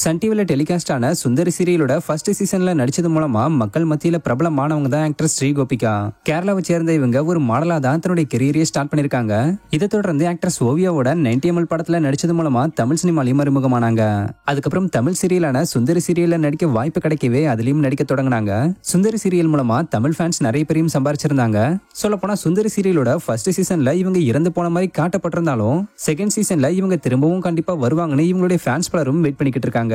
Sun டிவில telecast ஆன சுந்தரி சீரியலோட first சீசன்ல நடிச்சது மூலமா மக்கள் மத்தியில பிரபலமானவங்க தான் ஆக்ட்ரஸ் ஸ்ரீகோபிகா. கேரளாவை சேர்ந்த இவங்க ஒரு மாடலா தான் தன்னுடைய கெரியரை ஸ்டார்ட் பண்ணிருக்காங்க. இதை தொடர்ந்து ஆக்ட்ரஸ் ஓவியாவோட 90ml படத்துல நடிச்சது மூலமா தமிழ் சினிமாலையும் அறிமுகமானாங்க. அதுக்கப்புறம் தமிழ் சீரியலான சுந்தரி சீரியல்ல நடிக்க வாய்ப்பு கிடைக்கவே அதுலயும் நடிக்க தொடங்கினாங்க. சுந்தரி சீரியல் மூலமா தமிழ் ஃபேன்ஸ் நிறைய பேரையும் சம்பாரிச்சிருந்தாங்க. சொல்ல போனா சுந்தரி சீரியலோட ஃபர்ஸ்ட் சீசன்ல இவங்க இறந்து போன மாதிரி காட்டப்பட்டிருந்தாலும் செகண்ட் சீசன்ல இவங்க திரும்பவும் கண்டிப்பா வருவாங்கன்னு இவங்களுடைய ஃபேன்ஸ் பலரும் வெயிட் பண்ணிக்கிட்டு இருக்காங்க.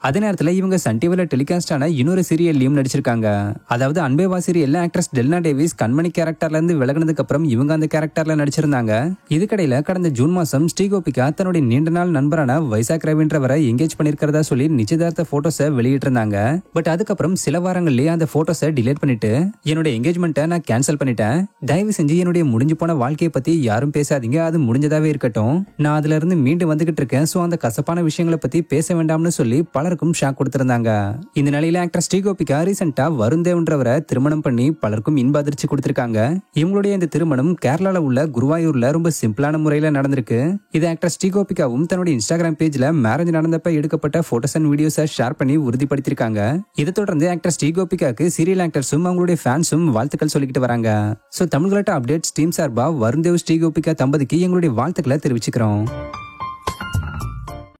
அதே நேரத்துல இவங்க சன் டிவில டெலிகாஸ்ட் ஆன இன்னொரு சீரியல்லையும் நடிச்சிருக்காங்க. அதாவது அன்பேவா சீரியல்ல ஆக்ட்ரஸ் டெல்னா டேவிஸ் கண்மணி கேரக்டர்ல இருந்து விலகினதுக்கு அப்புறம் இவங்க அந்த கேரக்டர்ல நடிச்சிருந்தாங்க. இதுக்கடையில கடந்த ஜூன் மாசம் ஸ்ரீகோபிகா தன்னுடைய நீண்ட நாள் நண்பரான வைசாக் ரவின்றவரை எங்கேஜ் பண்ணிருக்கிறதா சொல்லி நிச்சயதார்த்த போட்டோஸை வெளியிட்டு இருந்தாங்க. பட் அதுக்கப்புறம் சில வாரங்கள்லயே அந்த போட்டோஸை டிலீட் பண்ணிட்டு என்னோட எங்கேஜ்மெண்ட்டை நான் கேன்சல் பண்ணிட்டேன், தயவு செஞ்சு என்னுடைய முடிஞ்சு போன வாழ்க்கையை பத்தி யாரும் பேசாதீங்க, அது முடிஞ்சதாவே இருக்கட்டும், நான் அதுல இருந்து மீண்டு வந்துகிட்டு இருக்கேன், சோ அந்த கசப்பான விஷயங்களை பத்தி பேச வேண்டாம்னு சொல்லி பலருக்கும் ஷாக் கொடுத்திருந்தாங்க. இந்த நிலையில ஆக்டர் ஸ்ரீகோபிகா ரீசெண்டா வருந்தேவ்ன்றவரை திருமணம் பண்ணி பலருக்கும் இன்ப அதிர்ச்சி கொடுத்திருக்காங்க. இவங்களுடைய இந்த திருமணம் கேரளால உள்ள குருவாயூர்ல ரொம்ப சிம்பிளான முறையில நடந்திருக்கு. இது ஆக்டர் ஸ்ரீகோபிகாவும் தன்னுடைய இன்ஸ்டாகிராம் பேஜ்ல மேரேஜ் நடந்தப்ப எடுக்கப்பட்ட போட்டோஸ் அண்ட் வீடியோஸை ஷேர் பண்ணி உறுதிப்படுத்திருக்காங்க. இதை தொடர்ந்து ஆக்டர் ஸ்ரீகோபிகாக்கு சீரியல் ஆக்டர்ஸும் அவங்களுடைய ஃபேன்ஸும் வாழ்த்துக்கள் சொல்லிக்கிட்டு வராங்க. சோ தமிழ்நாட்டு அப்டேட்ஸ் டீம் சார்பா வருந்தேவ் ஸ்ரீகோபிகா தம்பதிக்கு எங்களுடைய வாழ்த்துக்களை தெரிவிச்சுக்கிறோம்.